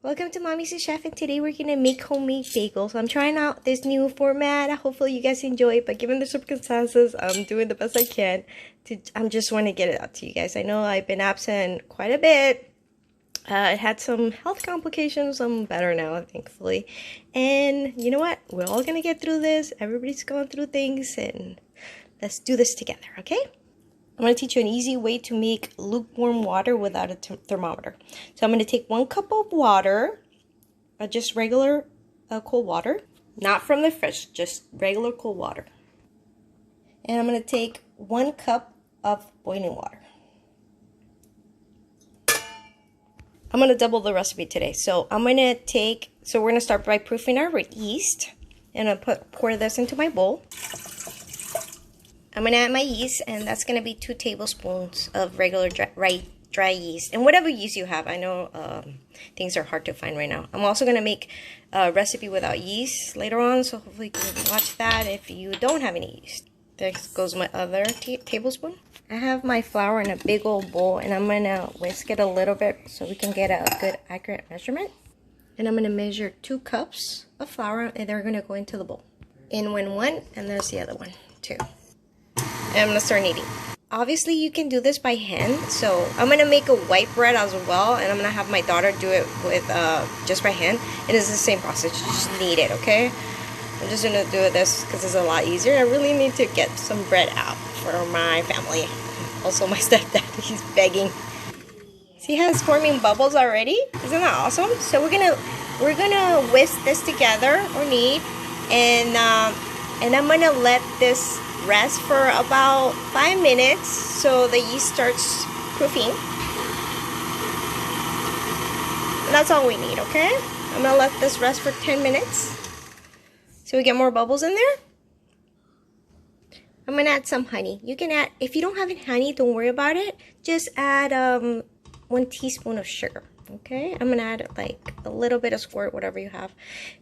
Welcome to Mommy's the Chef, and today we're gonna make homemade bagels. I'm trying out this new format. Hopefully you guys enjoy it, but given the circumstances, I'm doing the best I can. I just want to get it out to you guys. I know I've been absent quite a bit. I had some health complications. I'm better now, thankfully. And you know what? We're all gonna get through this. Everybody's going through things, and let's do this together, okay? I'm going to teach you an easy way to make lukewarm water without a thermometer. So I'm going to take 1 cup of water, just regular cold water, not from the fridge, just regular cold water. And I'm going to take 1 cup of boiling water. I'm going to double the recipe today. So we're going to start by proofing our yeast. And I'm going to pour this into my bowl. I'm going to add my yeast, and that's going to be 2 tablespoons of regular dry yeast. And whatever yeast you have. I know things are hard to find right now. I'm also going to make a recipe without yeast later on, so hopefully you can watch that if you don't have any yeast. There goes my other tablespoon. I have my flour in a big old bowl, and I'm going to whisk it a little bit so we can get a good accurate measurement. And I'm going to measure 2 cups of flour, and they're going to go into the bowl. In went 1, and there's the other one, 2. And I'm going to start kneading. Obviously, you can do this by hand. So I'm going to make a white bread as well. And I'm going to have my daughter do it with just by hand. It is the same process. You just knead it, okay? I'm just going to do this because it's a lot easier. I really need to get some bread out for my family. Also, my stepdad, he's begging. See how it's forming bubbles already? Isn't that awesome? So we're gonna whisk this together or knead. And I'm going to let this rest for about 5 minutes so the yeast starts proofing. And that's all we need, okay? I'm gonna let this rest for 10 minutes so we get more bubbles in there. I'm gonna add some honey. You can add, if you don't have any honey, don't worry about it. Just add 1 teaspoon of sugar. Okay, I'm gonna add like a little bit of squirt, whatever you have.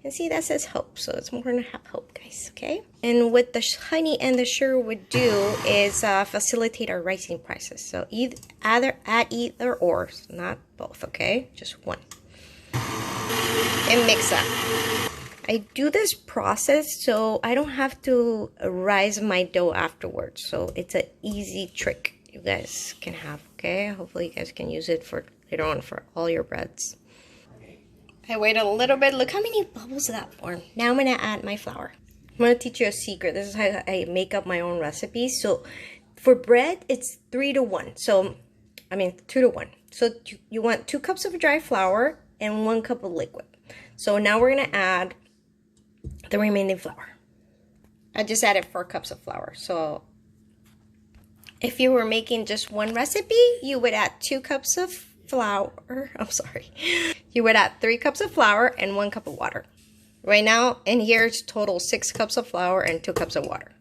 And see, that says hope, so it's more than half hope, guys. Okay, and what the honey and the sugar would do is facilitate our rising process. So add either or, not both. Okay, just one, and mix up. I do this process so I don't have to rise my dough afterwards. So it's an easy trick you guys can have. Okay, hopefully you guys can use it for later on for all your breads. I wait a little bit. Look how many bubbles that formed. Now I'm going to add my flour. I'm going to teach you a secret. This is how I make up my own recipes. So for bread, it's 3 to 1. So, 2 to 1. So you want 2 cups of dry flour and 1 cup of liquid. So now we're going to add the remaining flour. I just added 4 cups of flour. So if you were making just one recipe, you would add 2 cups of flour. You would add 3 cups of flour and 1 cup of water. Right now, in here, it's total 6 cups of flour and 2 cups of water.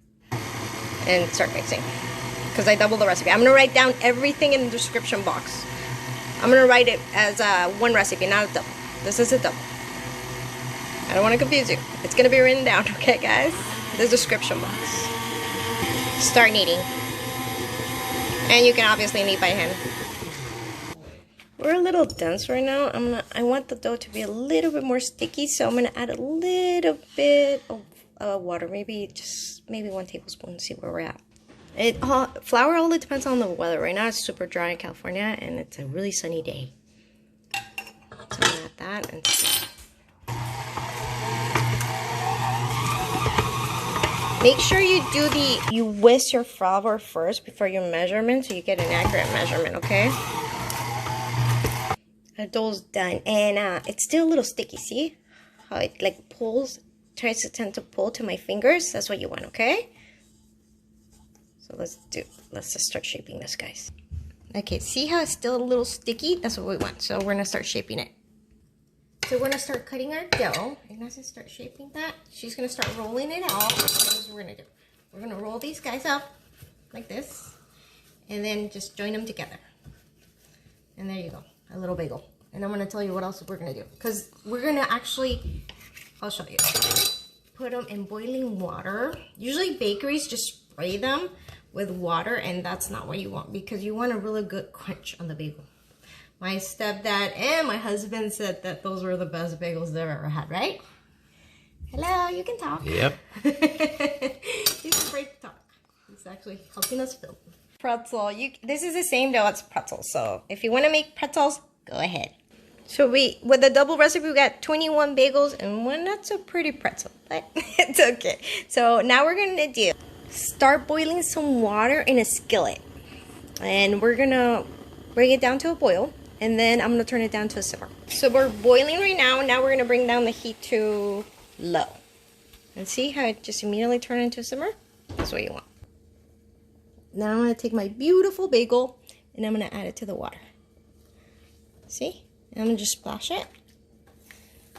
And start mixing. Because I doubled the recipe. I'm going to write down everything in the description box. I'm going to write it as one recipe, not a double. This is a double. I don't want to confuse you. It's going to be written down, okay, guys? The description box. Start kneading. And you can obviously knead by hand. We're a little dense right now. I want the dough to be a little bit more sticky, so I'm gonna add a little bit of water, maybe 1 tablespoon. See where we're at. Flour only depends on the weather. Right now it's super dry in California, and it's a really sunny day. So I'm gonna add that and. Make sure you whisk your flour first before your measurement, so you get an accurate measurement, okay? The dough's done, and it's still a little sticky. See how it like pulls, tends to tend to pull to my fingers? That's what you want, okay? So let's just start shaping this, guys. Okay, see how it's still a little sticky? That's what we want. So we're gonna start shaping it. So we're gonna start cutting our dough. And as I start shaping that, she's gonna start rolling it out. That's what we're gonna do. We're gonna roll these guys up like this, and then just join them together. And there you go, a little bagel. And I'm gonna tell you what else we're gonna do, because we're gonna actually, I'll show you. Put them in boiling water. Usually bakeries just spray them with water, and that's not what you want, because you want a really good crunch on the bagel. My stepdad and my husband said that those were the best bagels they've ever had, right? Hello, you can talk. Yep. He's afraid to talk. He's actually helping us film. Pretzel. This is the same dough as pretzels, so if you want to make pretzels, go ahead. So with the double recipe, we got 21 bagels and one not so pretty pretzel, but it's okay. So now we're gonna start boiling some water in a skillet, and we're gonna bring it down to a boil, and then I'm gonna turn it down to a simmer. So we're boiling right now. Now we're gonna bring down the heat to low, and see how it just immediately turned into a simmer. That's what you want. Now I'm gonna take my beautiful bagel and I'm gonna add it to the water. See? And I'm gonna just splash it.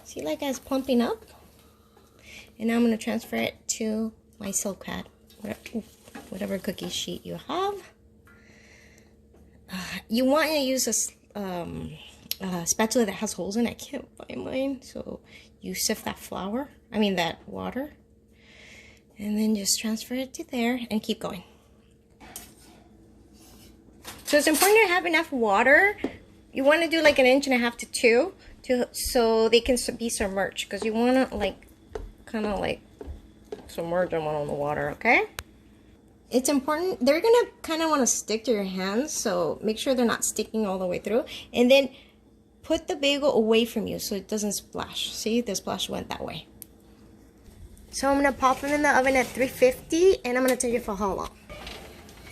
See, like it's plumping up. And now I'm gonna transfer it to my silk pad, whatever cookie sheet you have. You want to use a spatula that has holes in it. I can't find mine, so you sift that that water, and then just transfer it to there and keep going. So it's important to have enough water. You want to do like 1.5 inches to 2 so they can be submerged, because you want to kind of submerge them on the water, okay? It's important. They're going to kind of want to stick to your hands, so make sure they're not sticking all the way through. And then put the bagel away from you so it doesn't splash. See, the splash went that way. So I'm going to pop them in the oven at 350, and I'm going to tell you for how long.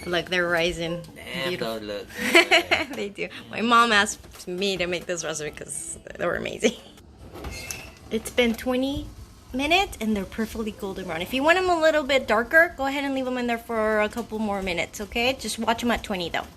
Look, they're rising. Beautiful. Look. They do. My mom asked me to make this recipe because they were amazing. It's been 20 minutes and they're perfectly golden brown. If you want them a little bit darker, go ahead and leave them in there for a couple more minutes, okay? Just watch them at 20 though.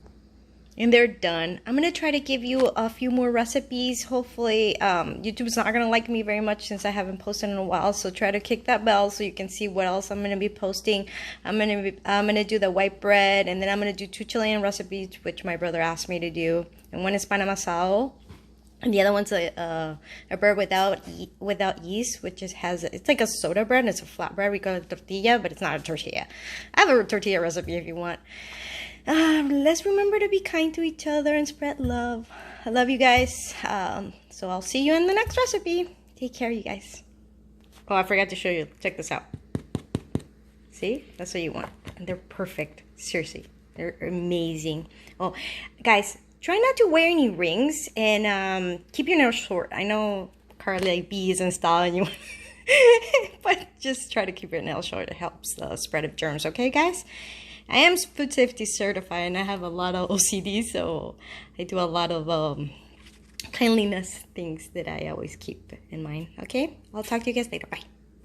And they're done. I'm gonna try to give you a few more recipes. Hopefully, YouTube's not gonna like me very much since I haven't posted in a while. So try to kick that bell so you can see what else I'm gonna be posting. I'm gonna do the white bread, and then I'm gonna do 2 Chilean recipes, which my brother asked me to do. And one is pan amasado, and the other one's a bread without yeast, which it's like a soda bread. And it's a flat bread. We call it tortilla, but it's not a tortilla. I have a tortilla recipe if you want. Let's remember to be kind to each other and spread love. I love you guys. So I'll see you in the next recipe. Take care, you guys. Oh, I forgot to show you. Check this out. See? That's what you want. And they're perfect. Seriously. They're amazing. Oh, guys, try not to wear any rings and keep your nails short. I know Carly B's and style and you but just try to keep your nails short. It helps the spread of germs, okay, guys? I am food safety certified and I have a lot of OCD, so I do a lot of cleanliness things that I always keep in mind. Okay, I'll talk to you guys later. Bye.